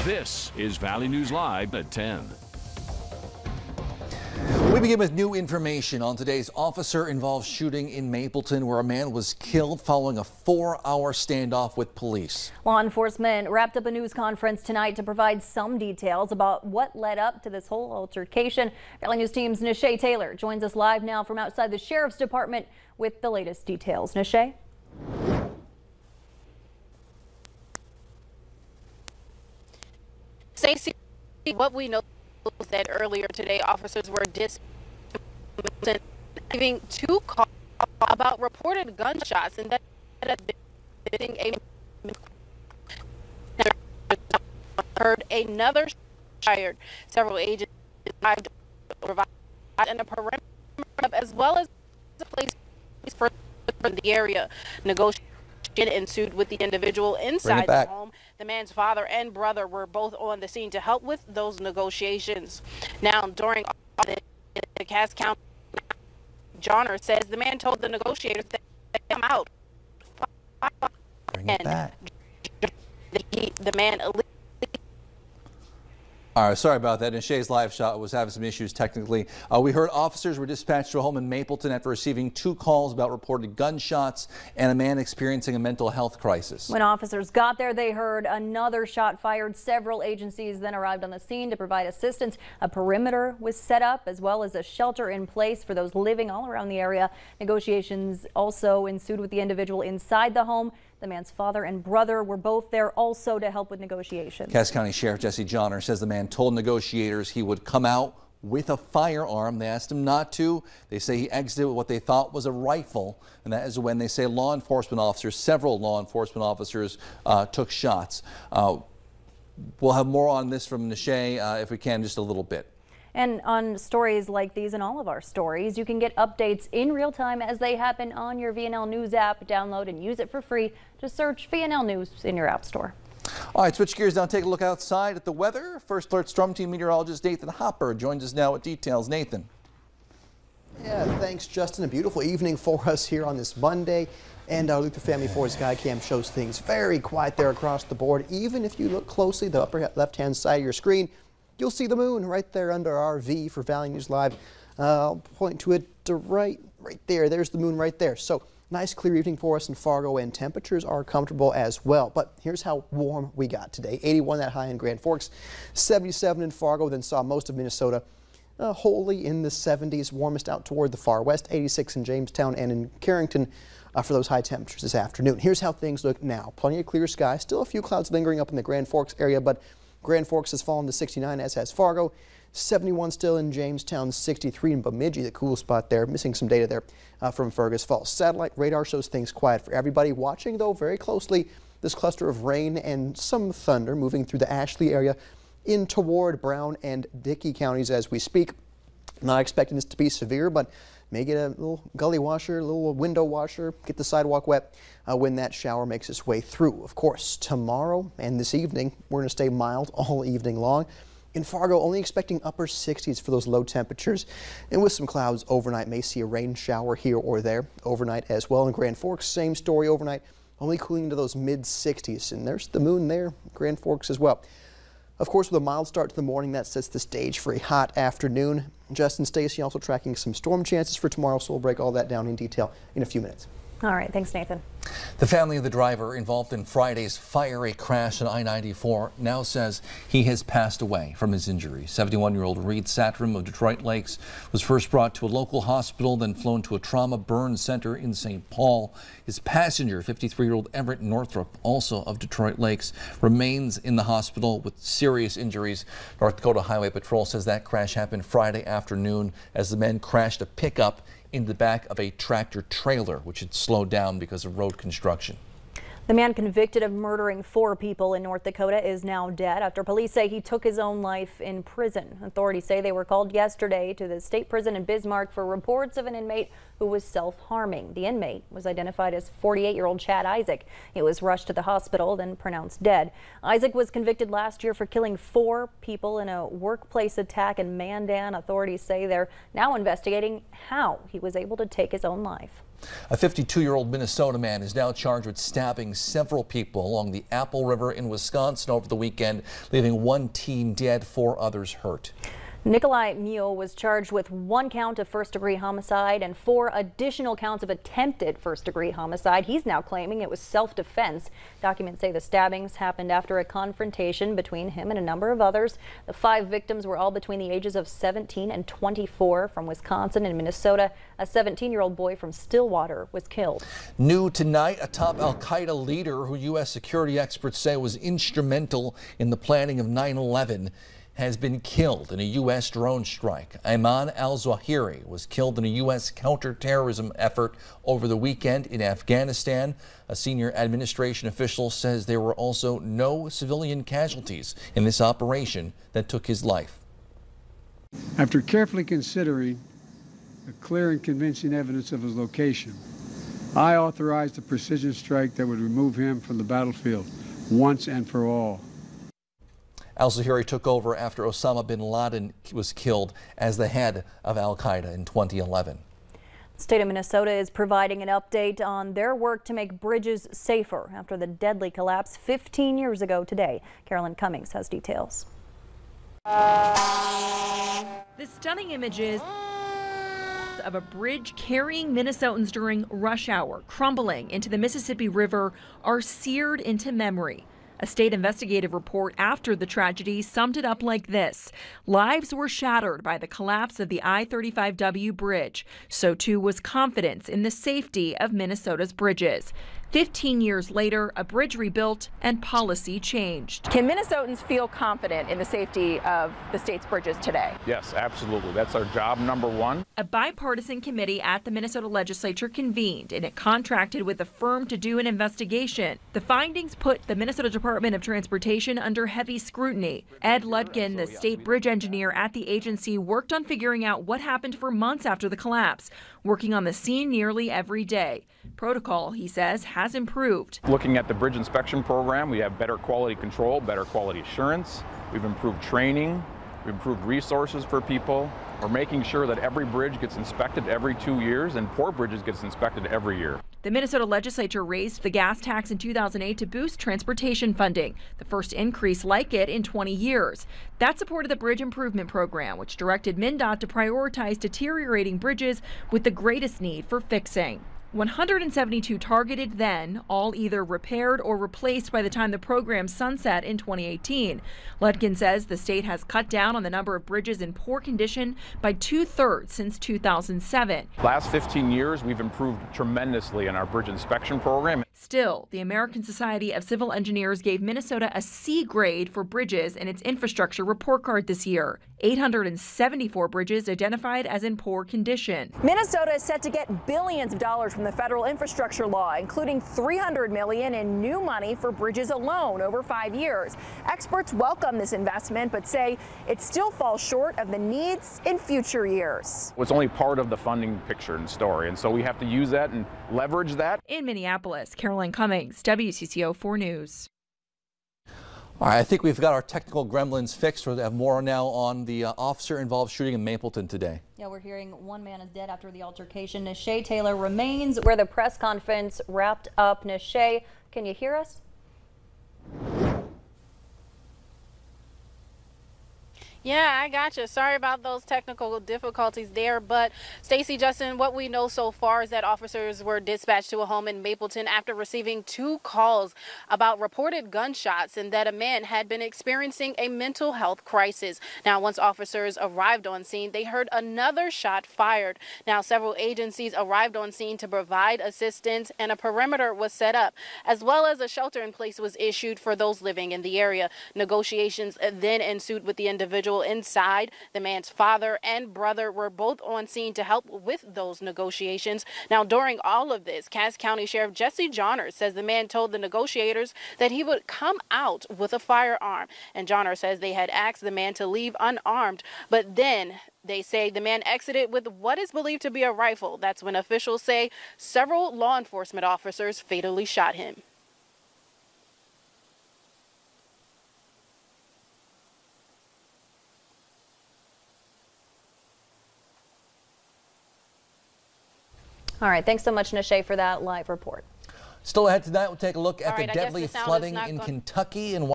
This is Valley News Live at 10. We begin with new information on today's officer-involved shooting in Mapleton, where a man was killed following a 4-hour standoff with police. Law enforcement wrapped up a news conference tonight to provide some details about what led up to this whole altercation. Valley News Team's Nishay Taylor joins us live now from outside the Sheriff's Department with the latest details. Nishay? Stacey, what we know is that earlier today, officers were receiving 2 calls about reported gunshots, and that heard another fired. Several agents provide and a perimeter as well as a place for the area. Negotiation ensued with the individual inside the home. The man's father and brother were both on the scene to help with those negotiations. Now, during all this, the Cass County Johnner says the man told the negotiators that they come out. Bring it back. The man. All right, sorry about that. Nishay's live shot was having some issues technically. We heard officers were dispatched to a home in Mapleton after receiving 2 calls about reported gunshots and a man experiencing a mental health crisis. When officers got there, they heard another shot fired. Several agencies then arrived on the scene to provide assistance. A perimeter was set up as well as a shelter in place for those living all around the area. Negotiations also ensued with the individual inside the home. The man's father and brother were both there also to help with negotiations. Cass County Sheriff Jesse Johnner says the man told negotiators he would come out with a firearm. They asked him not to. They say he exited with what they thought was a rifle, and that is when they say law enforcement officers, several law enforcement officers took shots. We'll have more on this from Nishay if we can, just a little bit. And on stories like these and all of our stories, you can get updates in real time as they happen on your VNL News app. Download and use it for free. Just search VNL News in your app store. All right, switch gears now. Take a look outside at the weather. First Alert Storm Team meteorologist Nathan Hopper joins us now with details. Nathan. Yeah, thanks, Justin. A beautiful evening for us here on this Monday. And our Luther Family Forest Skycam shows things very quiet there across the board. Even if you look closely, the upper left-hand side of your screen, you'll see the moon right there under our V for Valley News Live. I'll point to it right there. There's the moon right there. So nice clear evening for us in Fargo, and temperatures are comfortable as well. But here's how warm we got today. 81 that high in Grand Forks, 77 in Fargo, then saw most of Minnesota wholly in the 70s, warmest out toward the far west, 86 in Jamestown and in Carrington for those high temperatures this afternoon. Here's how things look now. Plenty of clear sky, still a few clouds lingering up in the Grand Forks area, but Grand Forks has fallen to 69, as has Fargo. 71 still in Jamestown, 63 in Bemidji, the cool spot there. Missing some data there from Fergus Falls. Satellite radar shows things quiet for everybody. Watching, though, very closely this cluster of rain and some thunder moving through the Ashley area in toward Brown and Dickey counties as we speak. Not expecting this to be severe, but may get a little gully washer, a little window washer, get the sidewalk wet when that shower makes its way through. Of course, tomorrow and this evening, we're going to stay mild all evening long. In Fargo, only expecting upper 60s for those low temperatures, and with some clouds overnight. May see a rain shower here or there overnight as well. In Grand Forks, same story overnight, only cooling into those mid 60s, and there's the moon there, Grand Forks as well. Of course, with a mild start to the morning, that sets the stage for a hot afternoon. Justin, Stacey also tracking some storm chances for tomorrow, so we'll break all that down in detail in a few minutes. All right, thanks, Nathan. The family of the driver involved in Friday's fiery crash on I-94 now says he has passed away from his injuries. 71-year-old Reed Satram of Detroit Lakes was first brought to a local hospital, then flown to a trauma burn center in St. Paul. His passenger, 53-year-old Everett Northrup, also of Detroit Lakes, remains in the hospital with serious injuries. North Dakota Highway Patrol says that crash happened Friday afternoon as the men crashed a pickup in the back of a tractor trailer, which had slowed down because of road construction. The man convicted of murdering 4 people in North Dakota is now dead after police say he took his own life in prison. Authorities say they were called yesterday to the state prison in Bismarck for reports of an inmate who was self-harming. The inmate was identified as 48-year-old Chad Isaac. He was rushed to the hospital, then pronounced dead. Isaac was convicted last year for killing 4 people in a workplace attack in Mandan. Authorities say they're now investigating how he was able to take his own life. A 52-year-old Minnesota man is now charged with stabbing several people along the Apple River in Wisconsin over the weekend, leaving one teen dead, 4 others hurt. Nikolai Mule was charged with 1 count of first-degree homicide and 4 additional counts of attempted first-degree homicide. He's now claiming it was self-defense. Documents say the stabbings happened after a confrontation between him and a number of others. The 5 victims were all between the ages of 17 and 24 from Wisconsin and Minnesota. A 17-year-old boy from Stillwater was killed. New tonight, a top al-Qaeda leader who U.S. security experts say was instrumental in the planning of 9/11 has been killed in a U.S. drone strike. Ayman al-Zawahiri was killed in a U.S. counterterrorism effort over the weekend in Afghanistan. A senior administration official says there were also no civilian casualties in this operation that took his life. After carefully considering the clear and convincing evidence of his location, I authorized a precision strike that would remove him from the battlefield once and for all. Al-Zawahiri took over after Osama bin Laden was killed as the head of al-Qaeda in 2011. The state of Minnesota is providing an update on their work to make bridges safer after the deadly collapse 15 years ago today. Carolyn Cummings has details. The stunning images of a bridge carrying Minnesotans during rush hour crumbling into the Mississippi River are seared into memory. A state investigative report after the tragedy summed it up like this. Lives were shattered by the collapse of the I-35W bridge. So too was confidence in the safety of Minnesota's bridges. 15 years later, a bridge rebuilt and policy changed. Can Minnesotans feel confident in the safety of the state's bridges today? Yes, absolutely. That's our job number one. A bipartisan committee at the Minnesota legislature convened, and it contracted with a firm to do an investigation. The findings put the Minnesota Department of Transportation under heavy scrutiny. Ed Ludkin, the state bridge engineer at the agency, worked on figuring out what happened for months after the collapse, working on the scene nearly every day. Protocol, he says, has improved. Looking at the bridge inspection program, we have better quality control, better quality assurance. We've improved training, we've improved resources for people. We're making sure that every bridge gets inspected every 2 years and poor bridges gets inspected every year. The Minnesota legislature raised the gas tax in 2008 to boost transportation funding, the first increase like it in 20 years. That supported the Bridge Improvement Program, which directed MnDOT to prioritize deteriorating bridges with the greatest need for fixing. 172 targeted then, all either repaired or replaced by the time the program sunset in 2018. Ludkin says the state has cut down on the number of bridges in poor condition by 2/3 since 2007. Last 15 years, we've improved tremendously in our bridge inspection program. Still, the American Society of Civil Engineers gave Minnesota a C grade for bridges in its infrastructure report card this year. 874 bridges identified as in poor condition. Minnesota is set to get billions of dollars from the federal infrastructure law, including $300 million in new money for bridges alone over 5 years. Experts welcome this investment, but say it still falls short of the needs in future years. It's only part of the funding picture and story, and so we have to use that and leverage that. In Minneapolis, Caroline Cummings, WCCO 4 News. All right, I think we've got our technical gremlins fixed. We'll have more now on the officer-involved shooting in Mapleton today. Yeah, we're hearing one man is dead after the altercation. Nashay Taylor remains where the press conference wrapped up. Nashay, can you hear us? Yeah, I gotcha. Sorry about those technical difficulties there. But Stacey, Justin, what we know so far is that officers were dispatched to a home in Mapleton after receiving 2 calls about reported gunshots and that a man had been experiencing a mental health crisis. Now, once officers arrived on scene, they heard another shot fired. Now, several agencies arrived on scene to provide assistance, and a perimeter was set up, as well as a shelter in place was issued for those living in the area. Negotiations then ensued with the individual inside. The man's father and brother were both on scene to help with those negotiations. Now, during all of this, Cass County Sheriff Jesse Johners says the man told the negotiators that he would come out with a firearm. And Johners says they had asked the man to leave unarmed, but then they say the man exited with what is believed to be a rifle. That's when officials say several law enforcement officers fatally shot him. All right, thanks so much, Nishay, for that live report. Still ahead tonight, we'll take a look at the right, I guess deadly the sound is flooding not in going- Kentucky and